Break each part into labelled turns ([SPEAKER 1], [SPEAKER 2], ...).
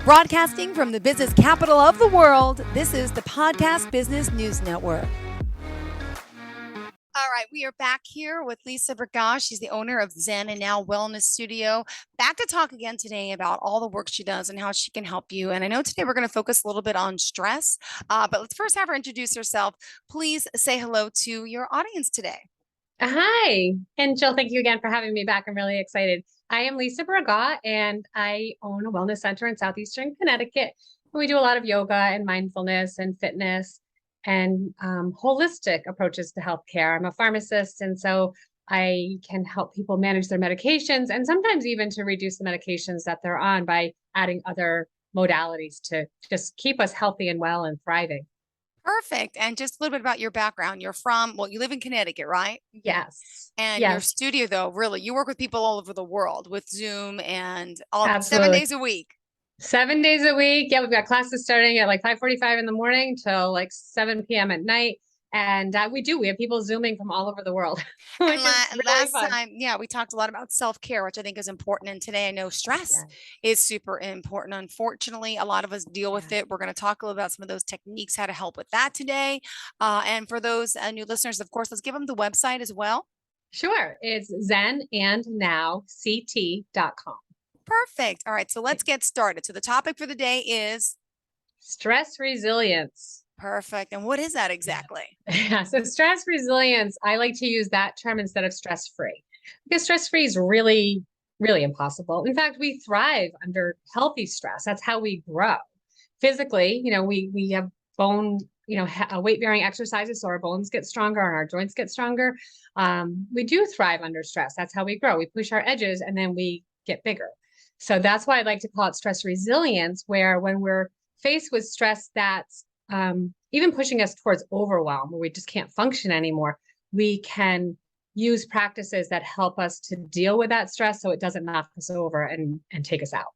[SPEAKER 1] Broadcasting from the business capital of the world, this is the Podcast Business News Network. All right, we are back here with Lisa Bragaw. She's the owner of Zen and Now Wellness Studio. Back to talk again today about all the work she does and how she can help you. And I know today we're going to focus a little bit on stress, but let's first have her introduce herself. Please say hello to your audience today.
[SPEAKER 2] Hi. And Jill, thank you again for having me back. I'm really excited. I am Lisa Bragaw, and I own a wellness center in Southeastern Connecticut. We do a lot of yoga and mindfulness and fitness and holistic approaches to healthcare. I'm a pharmacist, and so I can help people manage their medications and sometimes even to reduce the medications that they're on by adding other modalities to just keep us healthy and well and thriving.
[SPEAKER 1] Perfect. And just a little bit about your background. You live in Connecticut, right?
[SPEAKER 2] Yes.
[SPEAKER 1] And your
[SPEAKER 2] Yes,
[SPEAKER 1] studio, though, really, you work with people all over the world with Zoom and all 7
[SPEAKER 2] absolutely.
[SPEAKER 1] days a week.
[SPEAKER 2] 7 days a week. Yeah, we've got classes starting at like 5:45 in the morning till like 7 p.m. at night. And we have people Zooming from all over the world,
[SPEAKER 1] And
[SPEAKER 2] which is really
[SPEAKER 1] last
[SPEAKER 2] fun.
[SPEAKER 1] time, yeah, we talked a lot about self-care, which I think is important. And today I know stress
[SPEAKER 2] Yeah,
[SPEAKER 1] is super important. Unfortunately, a lot of us deal with
[SPEAKER 2] yeah.
[SPEAKER 1] it. We're going to talk a little about some of those techniques, how to help with that today. And for those new listeners, of course, let's give them the website as well.
[SPEAKER 2] Sure. It's zenandnowct.com.
[SPEAKER 1] Perfect. All right. So let's get started. So the topic for the day is
[SPEAKER 2] Stress resilience.
[SPEAKER 1] perfect. And what is that exactly?
[SPEAKER 2] Yeah, so stress resilience, I like to use that term instead of stress free because stress free is really, really impossible. In fact, we thrive under healthy stress. That's how we grow. Physically, we have bone, weight bearing exercises so our bones get stronger and our joints get stronger. We do thrive under stress. That's how we grow. We push our edges and then we get bigger. So that's why I like to call it stress resilience, where when we're faced with stress that's even pushing us towards overwhelm, where we just can't function anymore, we can use practices that help us to deal with that stress so it doesn't knock us over and take us out.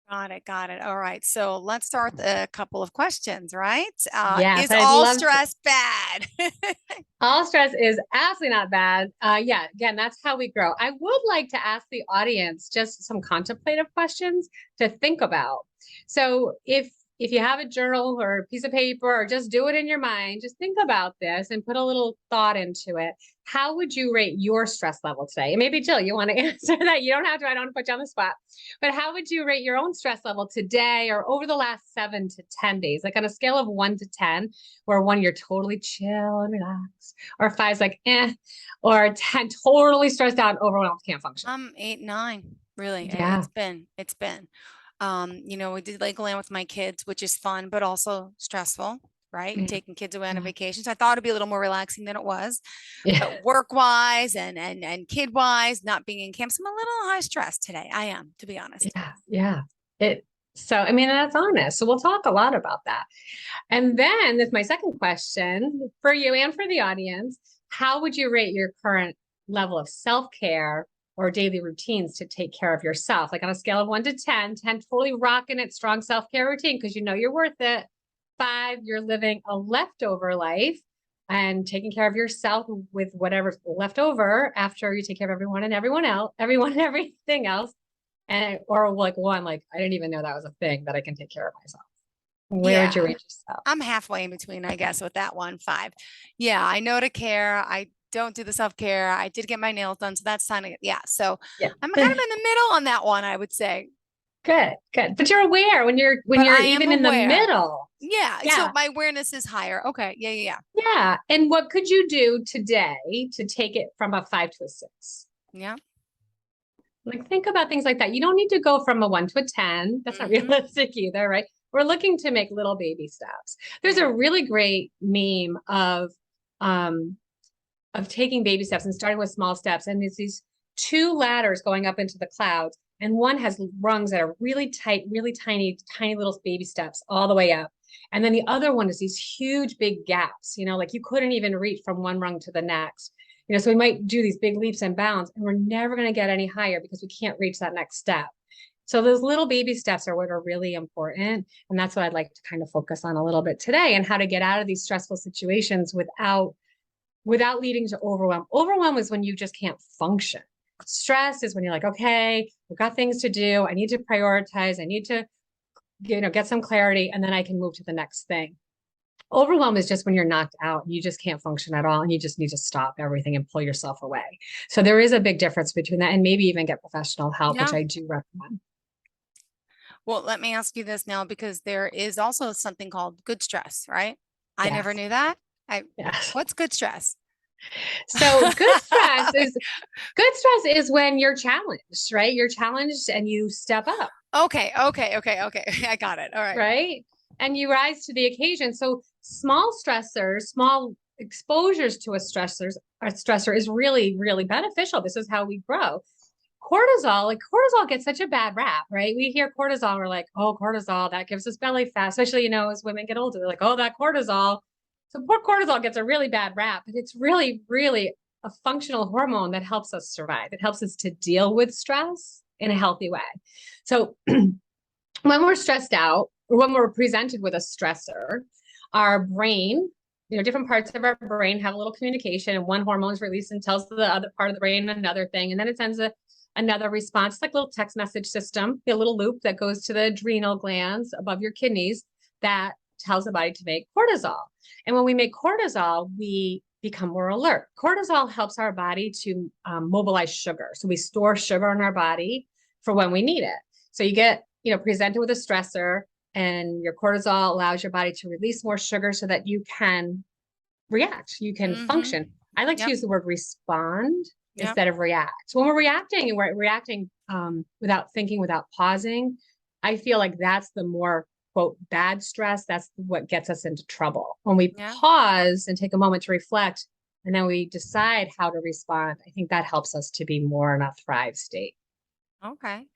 [SPEAKER 1] Got it. Got it. All right. So let's start with a couple of questions, right?
[SPEAKER 2] Yes,
[SPEAKER 1] Is
[SPEAKER 2] I'd
[SPEAKER 1] all
[SPEAKER 2] love to.
[SPEAKER 1] stress bad?
[SPEAKER 2] All stress is absolutely not bad. Yeah, again, that's how we grow. I would like to ask the audience just some contemplative questions to think about. So if you have a journal or a piece of paper or just do it in your mind, just think about this and put a little thought into it. How would you rate your stress level today? And maybe Jill, you want to answer that. You don't have to, I don't want to put you on the spot. But how would you rate your own stress level today or over the last 7 to 10 days? Like on a scale of 1 to 10, where one, you're totally chill and relaxed, or five's like, or 10, totally stressed out and overwhelmed, can't function.
[SPEAKER 1] 8, 9, really.
[SPEAKER 2] Yeah.
[SPEAKER 1] It's been. We did Legoland with my kids, which is fun, but also stressful, right?
[SPEAKER 2] Yeah.
[SPEAKER 1] Taking kids away on a
[SPEAKER 2] Yeah.
[SPEAKER 1] vacation. So I thought it'd be a little more relaxing than it was.
[SPEAKER 2] Yeah.
[SPEAKER 1] But work-wise and kid-wise, not being in camp, so I'm a little high stress today. I am, to be honest.
[SPEAKER 2] Yeah. Yeah. I mean, that's honest. So we'll talk a lot about that. And then there's my second question for you and for the audience. How would you rate your current level of self-care or daily routines to take care of yourself? Like on a scale of 1 to 10, 10 totally rocking it, strong self-care routine because you know you're worth it. 5, you're living a leftover life and taking care of yourself with whatever's left over after you take care of everyone and everything else. And or like 1, like I didn't even know that was a thing that I can take care of myself. Where would you
[SPEAKER 1] Yeah,
[SPEAKER 2] rate yourself?
[SPEAKER 1] I'm halfway in between, I guess, with that one, 5. Yeah, I know to care. I don't do the self-care. I did get my nails done, so that's time to yeah. So
[SPEAKER 2] Yeah.
[SPEAKER 1] I'm kind of in the middle on that one, I would say.
[SPEAKER 2] Good, good. But you're aware when
[SPEAKER 1] But
[SPEAKER 2] you're
[SPEAKER 1] I am
[SPEAKER 2] even in the
[SPEAKER 1] aware.
[SPEAKER 2] middle.
[SPEAKER 1] Yeah, so
[SPEAKER 2] Yeah.
[SPEAKER 1] my awareness is higher. Okay. Yeah, yeah,
[SPEAKER 2] Yeah. And what could you do today to take it from a 5 to a 6?
[SPEAKER 1] yeah.
[SPEAKER 2] Like think about things like that. You don't need to go from a 1 to a 10. That's not
[SPEAKER 1] Mm-hmm.
[SPEAKER 2] realistic either, right? We're looking to make little baby steps. There's a
[SPEAKER 1] Yeah.
[SPEAKER 2] really great meme um of taking baby steps and starting with small steps. And there's these 2 ladders going up into the clouds. And one has rungs that are really tight, really tiny, tiny little baby steps all the way up. And then the other one is these huge, big gaps, like you couldn't even reach from one rung to the next. So we might do these big leaps and bounds, and we're never going to get any higher because we can't reach that next step. So those little baby steps are what are really important. And that's what I'd like to kind of focus on a little bit today, and how to get out of these stressful situations without leading to overwhelm. Overwhelm is when you just can't function. Stress is when you're like, okay, I've got things to do. I need to prioritize. I need to get some clarity, and then I can move to the next thing. Overwhelm is just when you're knocked out, you just can't function at all, and you just need to stop everything and pull yourself away. So there is a big difference between that, and maybe even get professional help, which
[SPEAKER 1] Yeah.
[SPEAKER 2] I do recommend.
[SPEAKER 1] Well, let me ask you this now because there is also something called good stress, right? I never
[SPEAKER 2] Yes.
[SPEAKER 1] knew that. I
[SPEAKER 2] Yes.
[SPEAKER 1] What's good stress?
[SPEAKER 2] So good stress is when you're challenged, right? You're challenged and you step up,
[SPEAKER 1] Okay. I got it. All right.
[SPEAKER 2] right? And you rise to the occasion. So small stressors, small exposures to a stressor is really, really beneficial. This is how we grow. Cortisol gets such a bad rap, right? We hear cortisol, we're like, oh, cortisol, that gives us belly fat, especially, as women get older, they're like, oh, that cortisol. So poor cortisol gets a really bad rap, but it's really, really a functional hormone that helps us survive. It helps us to deal with stress in a healthy way. So when we're stressed out, or when we're presented with a stressor, our brain, different parts of our brain have a little communication, and one hormone is released and tells the other part of the brain another thing, and then it sends another response, like a little text message system, a little loop that goes to the adrenal glands above your kidneys that tells the body to make cortisol. And when we make cortisol, we become more alert. Cortisol helps our body to mobilize sugar. So we store sugar in our body for when we need it. So you get, presented with a stressor, and your cortisol allows your body to release more sugar so that you can react, you can
[SPEAKER 1] Mm-hmm.
[SPEAKER 2] function. I like to
[SPEAKER 1] Yep.
[SPEAKER 2] use the word respond
[SPEAKER 1] Yep.
[SPEAKER 2] instead of react. So when we're reacting and we're reacting without thinking, without pausing, I feel like that's the more quote bad stress. That's what gets us into trouble. When we
[SPEAKER 1] Yeah.
[SPEAKER 2] pause and take a moment to reflect, and then we decide how to respond, I think that helps us to be more in a thrive state.
[SPEAKER 1] Okay.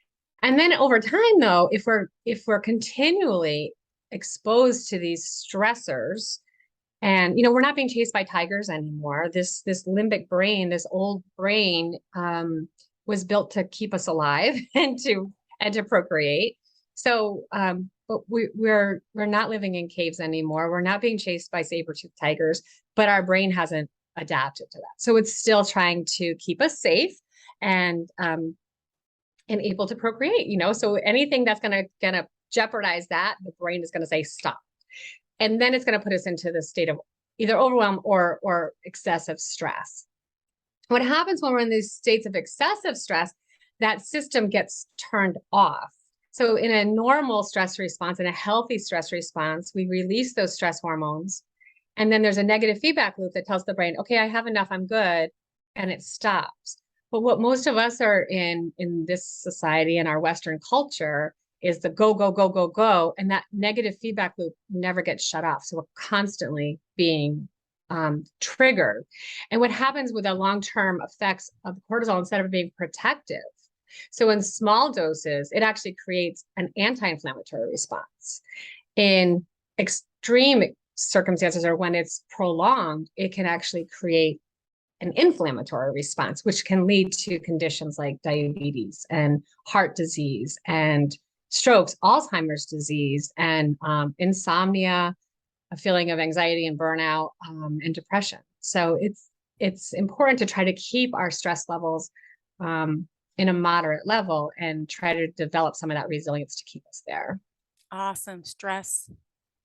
[SPEAKER 2] And then over time, though, if we're continually exposed to these stressors, and we're not being chased by tigers anymore. This limbic brain, this old brain, was built to keep us alive and to procreate. So, but we're not living in caves anymore. We're not being chased by saber-toothed tigers, but our brain hasn't adapted to that. So it's still trying to keep us safe and and able to procreate. So anything that's gonna jeopardize that, the brain is gonna say stop, and then it's going to put us into the state of either overwhelm or excessive stress. What happens when we're in these states of excessive stress, that system gets turned off. So in a normal stress response, in a healthy stress response, we release those stress hormones, and then there's a negative feedback loop that tells the brain, okay, I have enough, I'm good, and it stops. But what most of us are in this society and our Western culture is the go, go, go, go, go. And that negative feedback loop never gets shut off. So we're constantly being triggered. And what happens with the long-term effects of cortisol, instead of being protective, so in small doses, it actually creates an anti-inflammatory response. In extreme circumstances, or when it's prolonged, it can actually create an inflammatory response, which can lead to conditions like diabetes and heart disease and strokes, Alzheimer's disease, and insomnia, a feeling of anxiety and burnout, and depression. So it's important to try to keep our stress levels in a moderate level and try to develop some of that resilience to keep us there.
[SPEAKER 1] Awesome. Stress,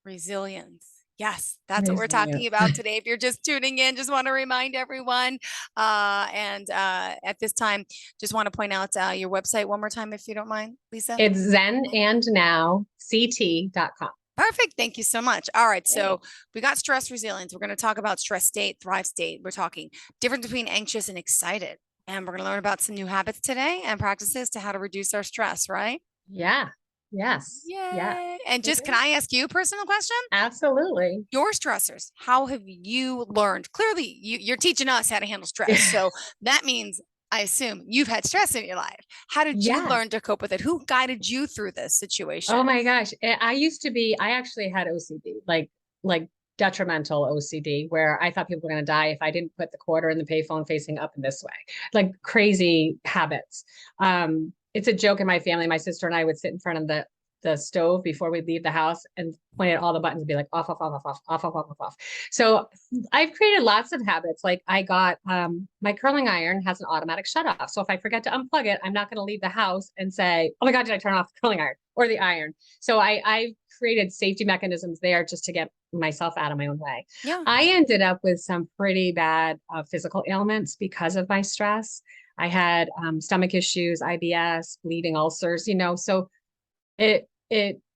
[SPEAKER 1] resilience. Yes, that's what we're talking
[SPEAKER 2] Resilience.
[SPEAKER 1] about today. If you're just tuning in, just want to remind everyone. And At this time, just want to point out your website one more time, if you don't mind, Lisa.
[SPEAKER 2] It's zenandnowct.com.
[SPEAKER 1] Perfect. Thank you so much. All right.
[SPEAKER 2] Great.
[SPEAKER 1] So we got stress resilience. We're going to talk about stress state, thrive state. We're talking difference between anxious and excited. And we're going to learn about some new habits today and practices to how to reduce our stress, right?
[SPEAKER 2] Yeah. Yes. Yeah.
[SPEAKER 1] Yay. And just can
[SPEAKER 2] Okay.
[SPEAKER 1] I ask you a personal question?
[SPEAKER 2] Absolutely.
[SPEAKER 1] Your stressors, how have you learned? Clearly, you're teaching us how to handle stress. So that means I assume you've had stress in your life. How did you
[SPEAKER 2] Yeah.
[SPEAKER 1] learn to cope with it? Who guided you through this situation?
[SPEAKER 2] Oh my gosh. I actually had OCD, like detrimental OCD, where I thought people were going to die if I didn't put the quarter in the payphone facing up in this way, like crazy habits. It's a joke in my family. My sister and I would sit in front of the the stove before we leave the house and point at all the buttons and be like off, off, off, off, off, off, off, off, off, off. So I've created lots of habits. Like I got my curling iron has an automatic shut off. So if I forget to unplug it, I'm not going to leave the house and say, oh my God, did I turn off the curling iron or the iron? So I've created safety mechanisms there just to get myself out of my own way.
[SPEAKER 1] Yeah.
[SPEAKER 2] I ended up with some pretty bad physical ailments because of my stress. I had stomach issues, IBS, bleeding ulcers, so and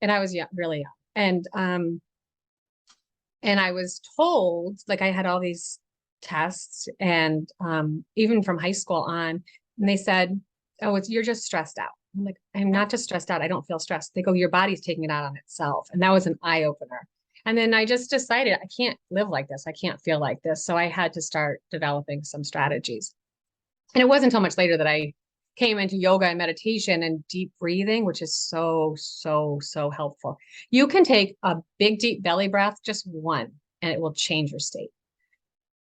[SPEAKER 2] I was young, really young. And I was told, like I had all these tests and even from high school on, and they said, oh, you're just stressed out. I'm like, I'm not just stressed out. I don't feel stressed. They go, your body's taking it out on itself. And that was an eye opener. And then I just decided I can't live like this. I can't feel like this. So I had to start developing some strategies. And it wasn't until much later that I came into yoga and meditation and deep breathing, which is so, so, so helpful. You can take a big, deep belly breath, just one, and it will change your state.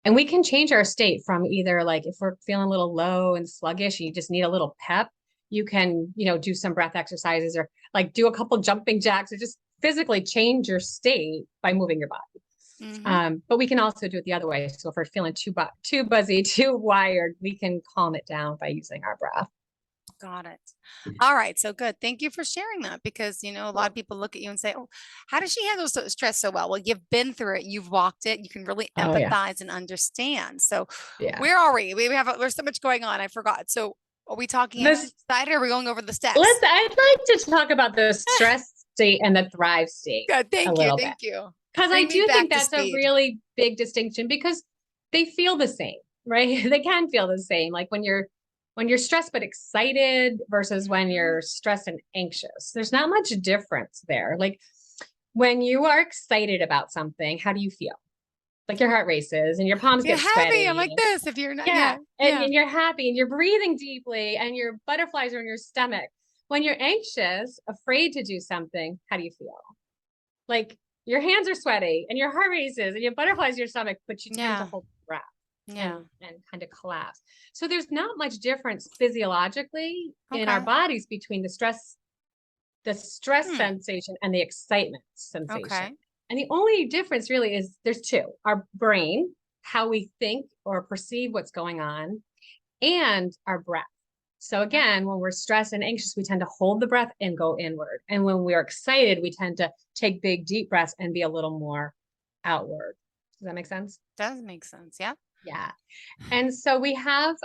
[SPEAKER 2] And we can change our state from either like if we're feeling a little low and sluggish, and you just need a little pep, you can, do some breath exercises or like do a couple jumping jacks or just physically change your state by moving your body. But we can also do it the other way. So if we're feeling too buzzy, too wired, we can calm it down by using our breath.
[SPEAKER 1] Got it. All right. So good. Thank you for sharing that because, a lot of people look at you and say, oh, how does she handle stress so well? Well, you've been through it. You've walked it. You can really
[SPEAKER 2] Oh yeah.
[SPEAKER 1] empathize and understand. So
[SPEAKER 2] Yeah.
[SPEAKER 1] where are we? There's so much going on. I forgot. So are we talking
[SPEAKER 2] This,
[SPEAKER 1] side or are we going over the steps?
[SPEAKER 2] I'd like to talk about the stress state and the thrive state
[SPEAKER 1] Good.
[SPEAKER 2] a
[SPEAKER 1] Thank you.
[SPEAKER 2] little bit.
[SPEAKER 1] Thank you.
[SPEAKER 2] Because I
[SPEAKER 1] Bring me
[SPEAKER 2] do
[SPEAKER 1] back
[SPEAKER 2] think
[SPEAKER 1] to
[SPEAKER 2] that's a
[SPEAKER 1] speed.
[SPEAKER 2] really big distinction because they feel the same, right? They can feel the same. Like when you're stressed but excited versus when you're stressed and anxious. There's not much difference there. Like when you are excited about something, how do you feel? Like your heart races and your palms
[SPEAKER 1] You're
[SPEAKER 2] get
[SPEAKER 1] happy. I'm
[SPEAKER 2] sweaty.
[SPEAKER 1] like this. If you're not,
[SPEAKER 2] Yeah.
[SPEAKER 1] yeah.
[SPEAKER 2] And you're happy and you're breathing deeply and your butterflies are in your stomach. When you're anxious, afraid to do something, how do you feel? Like your hands are sweaty and your heart races and your butterflies in your stomach, but you tend to hold your breath and kind of collapse. So there's not much difference physiologically in our bodies between the stress sensation and the excitement sensation.
[SPEAKER 1] Okay.
[SPEAKER 2] And the only difference really is there's two: our brain, how we think or perceive what's going on, and our breath. So again, when we're stressed and anxious, we tend to hold the breath and go inward. And when we're excited, we tend to take big, deep breaths and be a little more outward. Does that make sense?
[SPEAKER 1] Does make sense. Yeah.
[SPEAKER 2] Yeah. And so we have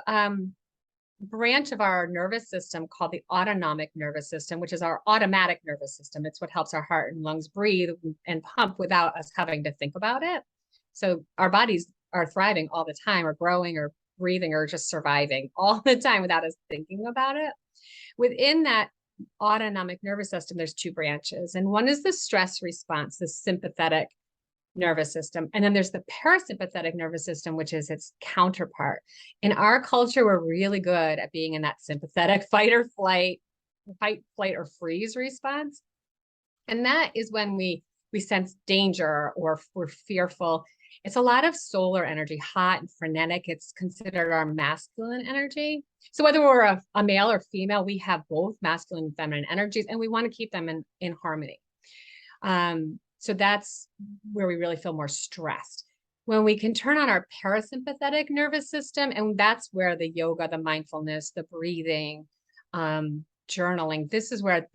[SPEAKER 2] branch of our nervous system called the autonomic nervous system, which is our automatic nervous system. It's what helps our heart and lungs breathe and pump without us having to think about it. So our bodies are thriving all the time, or growing, or breathing, or just surviving all the time without us thinking about it. Within that autonomic nervous system, there's two branches. And one is the stress response, the sympathetic nervous system. And then there's the parasympathetic nervous system, which is its counterpart. In our culture, we're really good at being in that sympathetic fight, flight, or freeze response. And that is when we sense danger or we're fearful. It's a lot of solar energy, hot and frenetic. It's considered our masculine energy. So whether we're a male or female, we have both masculine and feminine energies, and we want to keep them in harmony. So that's where we really feel more stressed. When we can turn on our parasympathetic nervous system, and that's where the yoga, the mindfulness, the breathing, journaling, this is where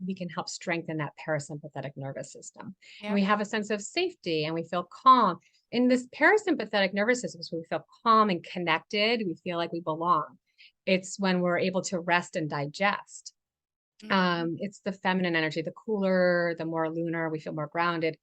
[SPEAKER 2] we can help strengthen that parasympathetic nervous system. Yeah. And we have a sense of safety and we feel calm. In this parasympathetic nervous system, so we feel calm and connected, we feel like we belong. It's when we're able to rest and digest. It's the feminine energy, the cooler, the more lunar, we feel more grounded.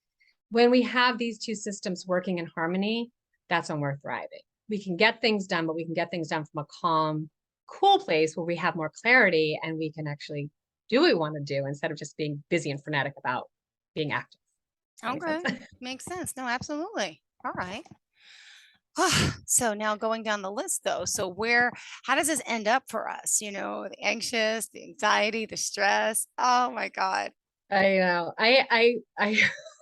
[SPEAKER 2] When we have these two systems working in harmony, that's when we're thriving. We can get things done, but we can get things done from a calm, cool place where we have more clarity and we can actually do what we want to do instead of just being busy and frenetic about being active.
[SPEAKER 1] Okay. Makes sense. No, absolutely. All right. So now going down the list though, so how does this end up for us? The anxious, the anxiety, the stress. Oh my God.
[SPEAKER 2] I know. I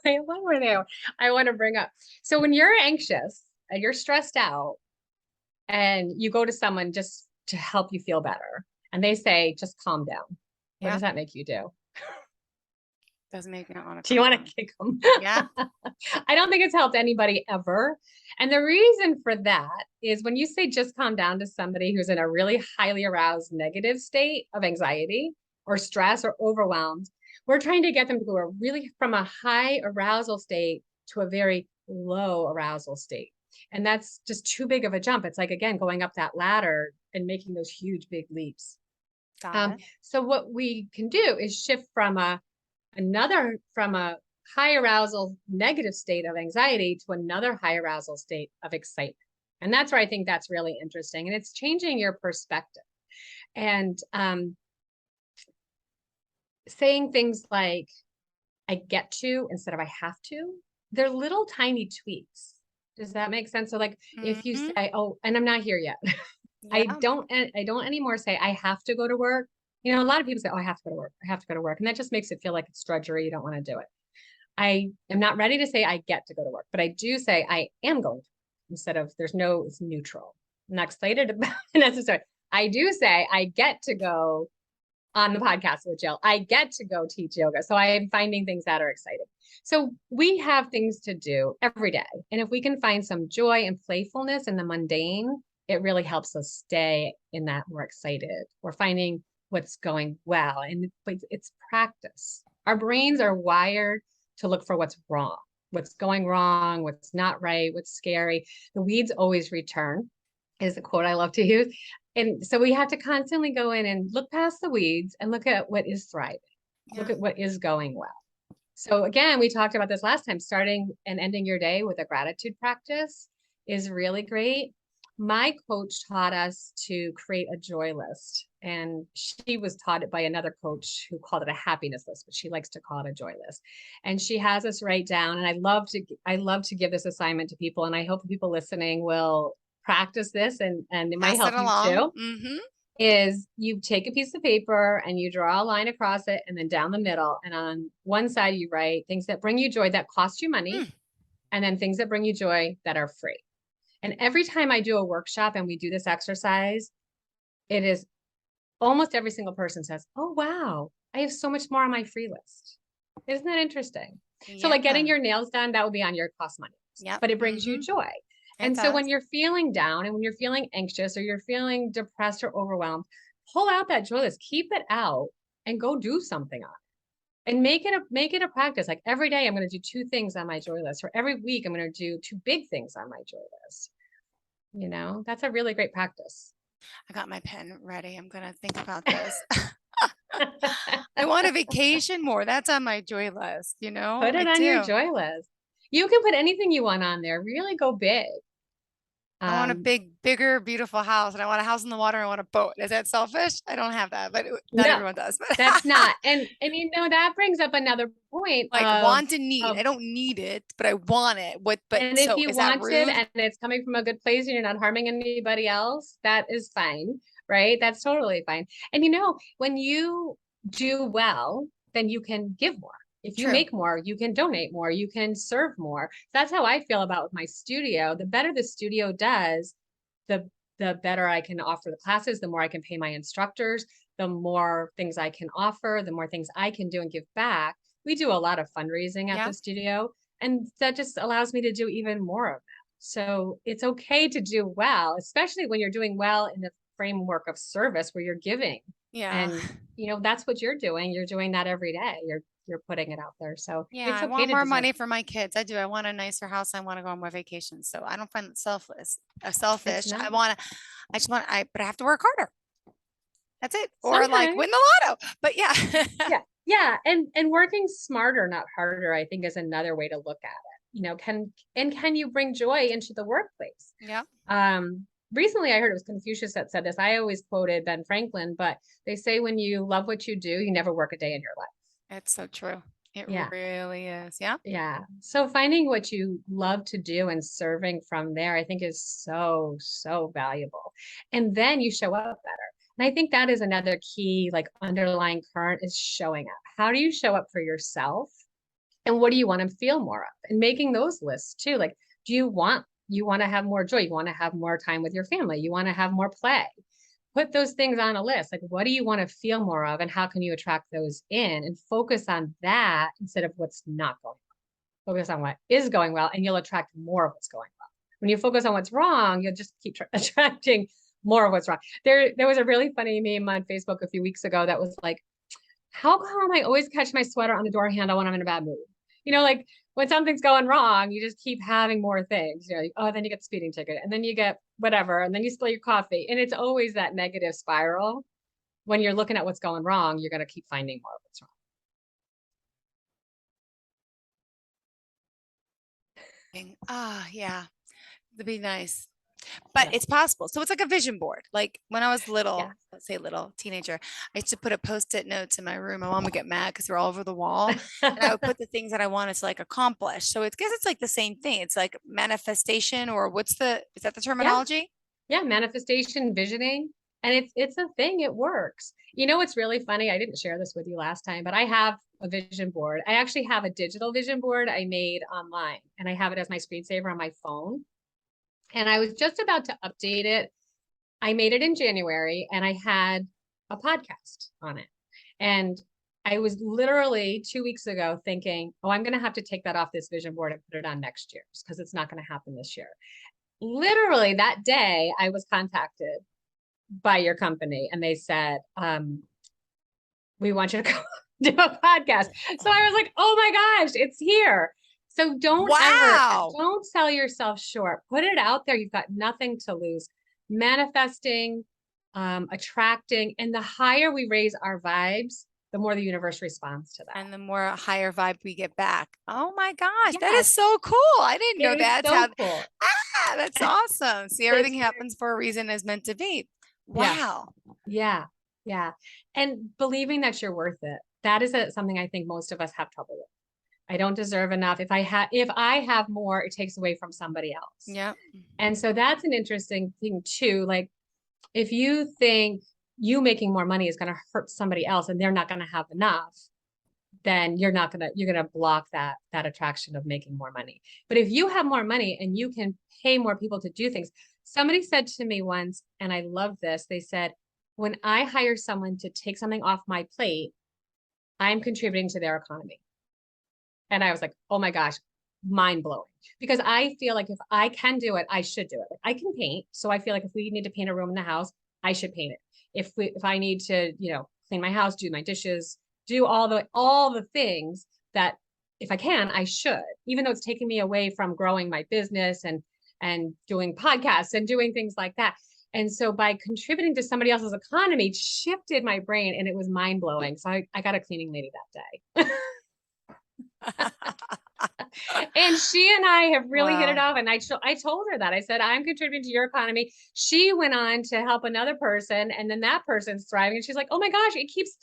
[SPEAKER 2] one more thing I want to bring up. So when you're anxious and you're stressed out and you go to someone just to help you feel better and they say, just calm down. What does that make you do?
[SPEAKER 1] Doesn't make me want to
[SPEAKER 2] Do you
[SPEAKER 1] come
[SPEAKER 2] want
[SPEAKER 1] down.
[SPEAKER 2] to kick them?
[SPEAKER 1] Yeah.
[SPEAKER 2] I don't think it's helped anybody ever. And the reason for that is when you say just calm down to somebody who's in a really highly aroused negative state of anxiety or stress or overwhelmed, we're trying to get them to go from a high arousal state to a very low arousal state. And that's just too big of a jump. It's like, again, going up that ladder and making those huge, big leaps.
[SPEAKER 1] Got it.
[SPEAKER 2] So what we can do is shift from from a high arousal negative state of anxiety to another high arousal state of excitement. And that's where I think that's really interesting. And it's changing your perspective. And saying things like, I get to instead of I have to, they're little tiny tweaks. Does that make sense? So like if you
[SPEAKER 1] Mhm.
[SPEAKER 2] say, oh, and I'm not here yet.
[SPEAKER 1] Yeah.
[SPEAKER 2] I don't anymore say I have to go to work. You know, a lot of people say, oh, I have to go to work. I have to go to work. And that just makes it feel like it's drudgery. You don't want to do it. I am not ready to say I get to go to work, but I do say I am going to instead of it's neutral. I'm not excited about it necessarily. I do say I get to go on the podcast with Jill. I get to go teach yoga. So I am finding things that are exciting. So we have things to do every day. And if we can find some joy and playfulness in the mundane, it really helps us stay in that more excited. We're finding what's going well. And it's practice. Our brains are wired to look for what's wrong, what's going wrong, what's not right, what's scary. The weeds always return is a quote I love to use. And so we have to constantly go in and look past the weeds and look at what is thriving, look
[SPEAKER 1] Yeah.
[SPEAKER 2] at what is going well. So again, we talked about this last time, starting and ending your day with a gratitude practice is really great. My coach taught us to create a joy list, and she was taught it by another coach who called it a happiness list, but she likes to call it a joy list. And she has us write down, and I love to give this assignment to people, and I hope the people listening will practice this and it might
[SPEAKER 1] Pass it
[SPEAKER 2] help you
[SPEAKER 1] along.
[SPEAKER 2] too.
[SPEAKER 1] Mm-hmm.
[SPEAKER 2] Is you take a piece of paper and you draw a line across it and then down the middle. And on one side, you write things that bring you joy that cost you money,
[SPEAKER 1] Mm.
[SPEAKER 2] and then things that bring you joy that are free. And every time I do a workshop and we do this exercise, it is almost every single person says, oh, wow, I have so much more on my free list. Isn't that interesting? So like getting
[SPEAKER 1] Yeah.
[SPEAKER 2] your nails done, that would be on your cost money list,
[SPEAKER 1] Yep.
[SPEAKER 2] but it brings you
[SPEAKER 1] Mm-hmm.
[SPEAKER 2] joy.
[SPEAKER 1] It
[SPEAKER 2] And so when
[SPEAKER 1] does.
[SPEAKER 2] you're feeling down and when you're feeling anxious or you're feeling depressed or overwhelmed, pull out that joy list, keep it out and go do something on it. And make it a practice. Like every day I'm going to do 2 things on my joy list, or every week I'm going to do 2 big things on my joy list. You know, that's a really great practice.
[SPEAKER 1] I got my pen ready. I'm gonna think about this. I want a vacation more. That's on my joy list,
[SPEAKER 2] Put
[SPEAKER 1] I
[SPEAKER 2] it on your
[SPEAKER 1] do.
[SPEAKER 2] joy list. You can put anything you want on there. Really go big.
[SPEAKER 1] I want a
[SPEAKER 2] Um,
[SPEAKER 1] bigger, beautiful house, and I want a house in the water. And I want a boat. Is that selfish? I don't have that, but not
[SPEAKER 2] no,
[SPEAKER 1] everyone does.
[SPEAKER 2] that's not. And you know that brings up another point
[SPEAKER 1] Like want and need. I
[SPEAKER 2] of
[SPEAKER 1] don't need it, but I want it. What? But
[SPEAKER 2] and if
[SPEAKER 1] so
[SPEAKER 2] you
[SPEAKER 1] is that
[SPEAKER 2] want it
[SPEAKER 1] rude?
[SPEAKER 2] and it's coming from a good place and you're not harming anybody else, that is fine, right? That's totally fine. And you know, when you do well, then you can give more. If you
[SPEAKER 1] True.
[SPEAKER 2] make more, you can donate more, you can serve more. That's how I feel about with my studio. The better the studio does, the the better I can offer the classes, the more I can pay my instructors, the more things I can offer, the more things I can do and give back. We do a lot of fundraising at
[SPEAKER 1] Yeah.
[SPEAKER 2] the studio, and that just allows me to do even more of that. So it's okay to do well, especially when you're doing well in the framework of service where you're giving.
[SPEAKER 1] Yeah.
[SPEAKER 2] And you know, that's what you're doing. You're doing that every day. You're putting it out there. So
[SPEAKER 1] Yeah,
[SPEAKER 2] it's
[SPEAKER 1] I
[SPEAKER 2] okay
[SPEAKER 1] want
[SPEAKER 2] to
[SPEAKER 1] more
[SPEAKER 2] deserve.
[SPEAKER 1] money for my kids. I do. I want a nicer house. I want to go on more vacations. So I don't find it
[SPEAKER 2] It's
[SPEAKER 1] selfish.
[SPEAKER 2] not
[SPEAKER 1] I just want, but I have to work harder. That's it. Or like
[SPEAKER 2] sometimes.
[SPEAKER 1] win the lotto. But yeah.
[SPEAKER 2] Yeah. Yeah. And working smarter, not harder, I think is another way to look at it. You know, can you bring joy into the workplace?
[SPEAKER 1] Yeah.
[SPEAKER 2] Recently I heard it was Confucius that said this. I always quoted Ben Franklin, but they say when you love what you do, you never work a day in your life.
[SPEAKER 1] It's so true. It
[SPEAKER 2] Yeah.
[SPEAKER 1] really is. Yeah.
[SPEAKER 2] Yeah. So finding what you love to do and serving from there, I think is so, so valuable. And then you show up better. And I think that is another key, like underlying current is showing up. How do you show up for yourself? And what do you want to feel more of? And making those lists too. Like, do you want to have more joy? You want to have more time with your family? You want to have more play? put those things on a list. Like, what do you want to feel more of, and how can you attract those in, and focus on that instead of what's not going well. Focus on what is going well, and you'll attract more of what's going well. When you focus on what's wrong, you'll just keep attracting more of what's wrong. There was a really funny meme on Facebook a few weeks ago that was like, how come I always catch my sweater on the door handle when I'm in a bad mood? Like when something's going wrong, you just keep having more things. Oh, then you get the speeding ticket, and then you get whatever, and then you spill your coffee. And it's always that negative spiral. When you're looking at what's going wrong, you're going to keep finding more of what's
[SPEAKER 1] Yeah, that'd be nice.
[SPEAKER 2] wrong.
[SPEAKER 1] But it's possible. So it's like a vision board. Like when I was
[SPEAKER 2] Yeah.
[SPEAKER 1] little, let's say little teenager, I used to put a post-it notes in my room. My mom would get mad because they're all over the wall. And I would
[SPEAKER 2] Yeah.
[SPEAKER 1] put the things that I wanted to like accomplish. So it's guess it's like the same thing. It's like manifestation, or is that the
[SPEAKER 2] Yeah.
[SPEAKER 1] terminology?
[SPEAKER 2] Yeah, manifestation, visioning, and it's a thing. It works. It's really funny. I didn't share this with you last time, but I have a vision board. I actually have a digital vision board I made online, and I have it as my screensaver on my phone. And I was just about to update it. I made it in January, and I had a podcast on it. And I was literally 2 weeks ago thinking, oh, I'm going to have to take that off this vision board and put it on next year's because it's not going to happen this year. Literally that day, I was contacted by your company, and they said, we want you to come do a podcast. So I was like, oh my gosh, it's here. So
[SPEAKER 1] Wow.
[SPEAKER 2] don't sell yourself short. Put it out there. You've got nothing to lose. Manifesting, attracting, and the higher we raise our vibes, the more the universe responds to that.
[SPEAKER 1] And the more higher vibe we get back. Oh my gosh, that is
[SPEAKER 2] Yes,
[SPEAKER 1] so cool. I didn't know
[SPEAKER 2] it is
[SPEAKER 1] that's how,
[SPEAKER 2] so cool.
[SPEAKER 1] that's awesome. See,
[SPEAKER 2] It's
[SPEAKER 1] everything happens for a reason is meant to be.
[SPEAKER 2] yeah,
[SPEAKER 1] Wow.
[SPEAKER 2] yeah, yeah. And believing that you're worth it. That is something I think most of us have trouble with. I don't deserve enough. If I have more, it takes away from somebody else.
[SPEAKER 1] Yep.
[SPEAKER 2] And so that's an interesting thing too. Like if you think you making more money is going to hurt somebody else and they're not going to have enough, then you're going to block that attraction of making more money. But if you have more money and you can pay more people to do things, somebody said to me once, and I love this, they said, when I hire someone to take something off my plate, I'm contributing to their economy. And I was like, oh my gosh, mind blowing. Because I feel like if I can do it, I should do it. Like I can paint. So I feel like if we need to paint a room in the house, I should paint it. If I need to, clean my house, do my dishes, do all the things that if I can, I should, even though it's taking me away from growing my business and doing podcasts and doing things like that. And so by contributing to somebody else's economy shifted my brain, and it was mind blowing. So I got a cleaning lady that day. And she and I have really hit it
[SPEAKER 1] Wow.
[SPEAKER 2] off. And I told her that. I said, I'm contributing to your economy. She went on to help another person, and then that person's thriving. And she's like, oh my gosh, it keeps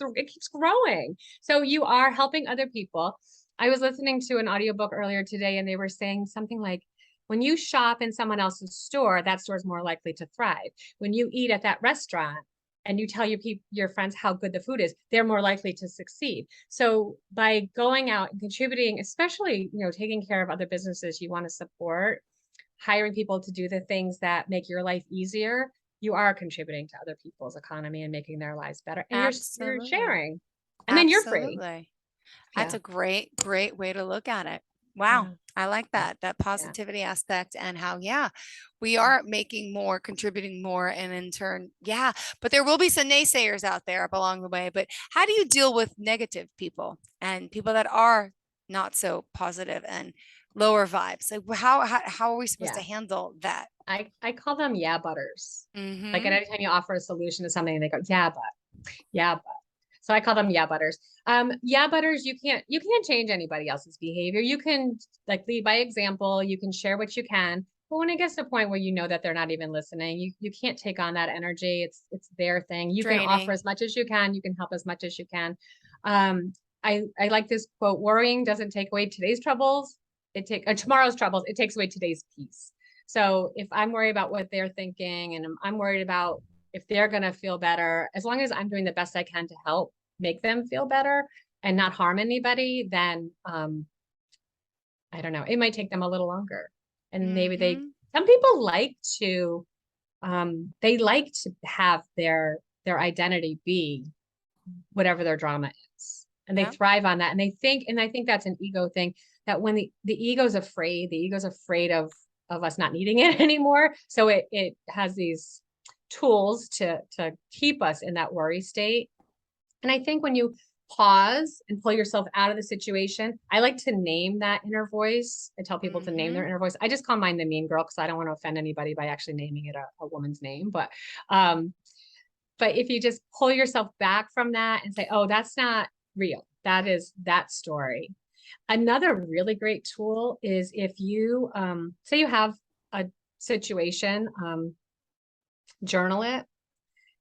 [SPEAKER 2] growing. So you are helping other people. I was listening to an audiobook earlier today, and they were saying something like, when you shop in someone else's store, that store is more likely to thrive. When you eat at that restaurant, and you tell your friends how good the food is, they're more likely to succeed. So by going out and contributing, especially, taking care of other businesses you want to support, hiring people to do the things that make your life easier, you are contributing to other people's economy and making their lives better. And you're
[SPEAKER 1] Absolutely.
[SPEAKER 2] sharing. And then you're free.
[SPEAKER 1] Absolutely. That's
[SPEAKER 2] Yeah.
[SPEAKER 1] a great, great way to look at it. Wow.
[SPEAKER 2] Yeah.
[SPEAKER 1] I like
[SPEAKER 2] Yeah.
[SPEAKER 1] that
[SPEAKER 2] Yeah.
[SPEAKER 1] positivity aspect, and how, yeah, we are making more, contributing more, and in turn, yeah, but there will be some naysayers out there up along the way. But how do you deal with negative people and people that are not so positive and lower vibes? Like how are we supposed to
[SPEAKER 2] Yeah.
[SPEAKER 1] handle that?
[SPEAKER 2] I call them yeah butters. Like
[SPEAKER 1] Mm-hmm.
[SPEAKER 2] anytime you offer a solution to something, they go, yeah, but. So I call them yeah butters. Yeah butters, you can't change anybody else's behavior. You can like lead by example, you can share what you can. But when it gets to a point where you know that they're not even listening, you can't take on that energy. It's their thing. You can offer
[SPEAKER 1] Draining.
[SPEAKER 2] as much as you can, you can help as much as you can. I like this quote, worrying doesn't take away today's troubles, tomorrow's troubles, it takes away today's peace. So if I'm worried about what they're thinking, and I'm worried about if they're going to feel better, as long as I'm doing the best I can to help make them feel better and not harm anybody, then I don't know, it might take them a little longer. And maybe
[SPEAKER 1] Mm-hmm.
[SPEAKER 2] some people like to they like to have their identity be whatever their drama is. And they
[SPEAKER 1] Yeah.
[SPEAKER 2] thrive on that. And I think that's an ego thing, that when the ego's afraid, of us not needing it anymore. So it has these tools to keep us in that worry state. And I think when you pause and pull yourself out of the situation, I like to name that inner voice. I tell people to name their inner voice. I just call mine the mean girl because I don't want to offend anybody by actually naming it a woman's name. But if you just pull yourself back from that and say, oh, that's not real. That is that story. Another really great tool is if you say you have a situation, journal it.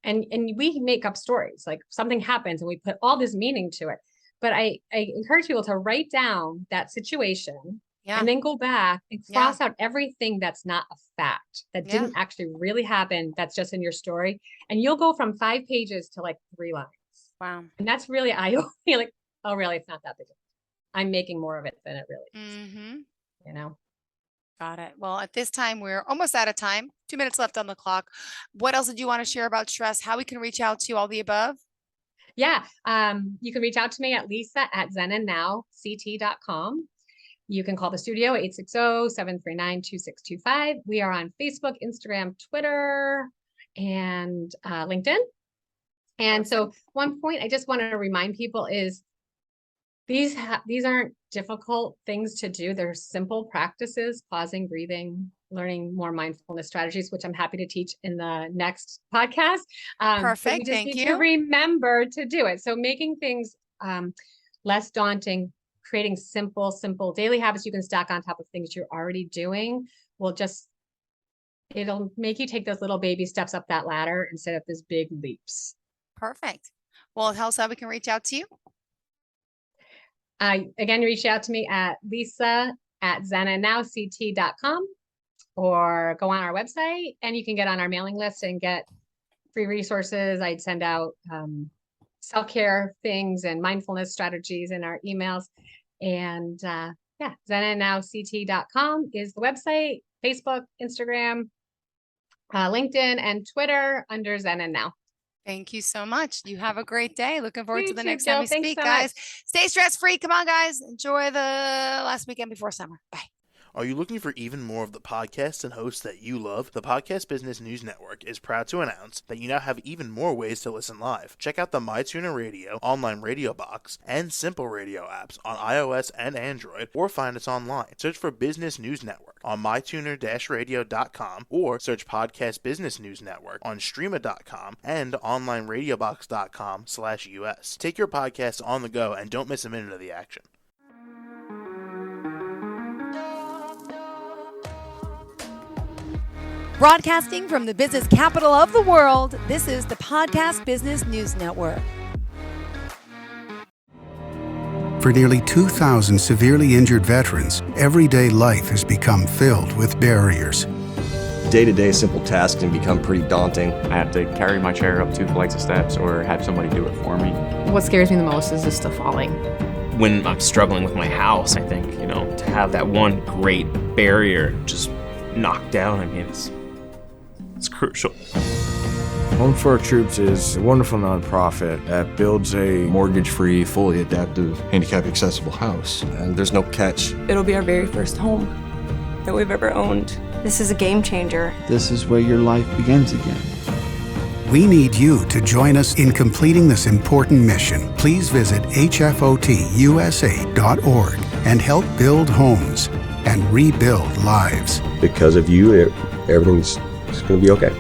[SPEAKER 2] And we make up stories, like something happens and we put all this meaning to it. But I encourage people to write down that situation and then go back and cross out everything that's not a fact, that didn't actually really happen, that's just in your story. And you'll go from 5 pages to like 3 lines.
[SPEAKER 1] Wow.
[SPEAKER 2] And that's really eye-opening. Like, oh, really? It's not that big. I'm making more of it than it really is. You know?
[SPEAKER 1] Got it. Well, at this time, we're almost out of time. 2 minutes left on the clock. What else did you want to share about stress? How we can reach out to you, all the above?
[SPEAKER 2] Yeah. You can reach out to me at lisa@zenandnowct.com. You can call the studio 860-739-2625. We are on Facebook, Instagram, Twitter, and LinkedIn. And so one point I just want to remind people is these aren't difficult things to do. They're simple practices: pausing, breathing, learning more mindfulness strategies, which I'm happy to teach in the next podcast.
[SPEAKER 1] Perfect.
[SPEAKER 2] We just
[SPEAKER 1] Thank
[SPEAKER 2] need
[SPEAKER 1] you.
[SPEAKER 2] to remember to do it. So making things less daunting, creating simple daily habits you can stack on top of things you're already doing it'll make you take those little baby steps up that ladder instead of these big leaps.
[SPEAKER 1] Perfect. Well, tell us how we can reach out to you.
[SPEAKER 2] Again, reach out to me at lisa@zenandnowct.com or go on our website and you can get on our mailing list and get free resources. I'd send out self-care things and mindfulness strategies in our emails. And zenandnowct.com is the website. Facebook, Instagram, LinkedIn, and Twitter under Zen and Now.
[SPEAKER 1] Thank you so much. You have a great day. Looking forward to the next
[SPEAKER 2] Jill.
[SPEAKER 1] time we
[SPEAKER 2] Thanks
[SPEAKER 1] speak,
[SPEAKER 2] so
[SPEAKER 1] guys.
[SPEAKER 2] much.
[SPEAKER 1] Stay stress-free. Come on, guys. Enjoy the last weekend before summer. Bye.
[SPEAKER 3] Are you looking for even more of the podcasts and hosts that you love? The Podcast Business News Network is proud to announce that you now have even more ways to listen live. Check out the MyTuner Radio, online radio box, and Simple Radio apps on iOS and Android, or find us online. Search for Business News Network on mytuner-radio.com or search Podcast Business News Network on streama.com and onlineradiobox.com/US. Take your podcast on the go and don't miss a minute of the action.
[SPEAKER 1] Broadcasting from the business capital of the world, this is the Podcast Business News Network.
[SPEAKER 4] For nearly 2,000 severely injured veterans, everyday life has become filled with barriers.
[SPEAKER 5] Day-to-day simple tasks can become pretty daunting.
[SPEAKER 6] I have to carry my chair up 2 flights of steps or have somebody do it for me.
[SPEAKER 7] What scares me the most is just the falling.
[SPEAKER 8] When I'm struggling with my house, I think, to have that one great barrier just knocked down, it's crucial.
[SPEAKER 9] Home for Our Troops is a wonderful nonprofit that builds a
[SPEAKER 5] mortgage-free, fully adaptive, handicap-accessible house. And there's no catch.
[SPEAKER 10] It'll be our very first home that we've ever owned. This is a game changer.
[SPEAKER 11] This is where your life begins again.
[SPEAKER 4] We need you to join us in completing this important mission. Please visit hfotusa.org and help build homes and rebuild lives.
[SPEAKER 5] Because of you, everything's going to be okay.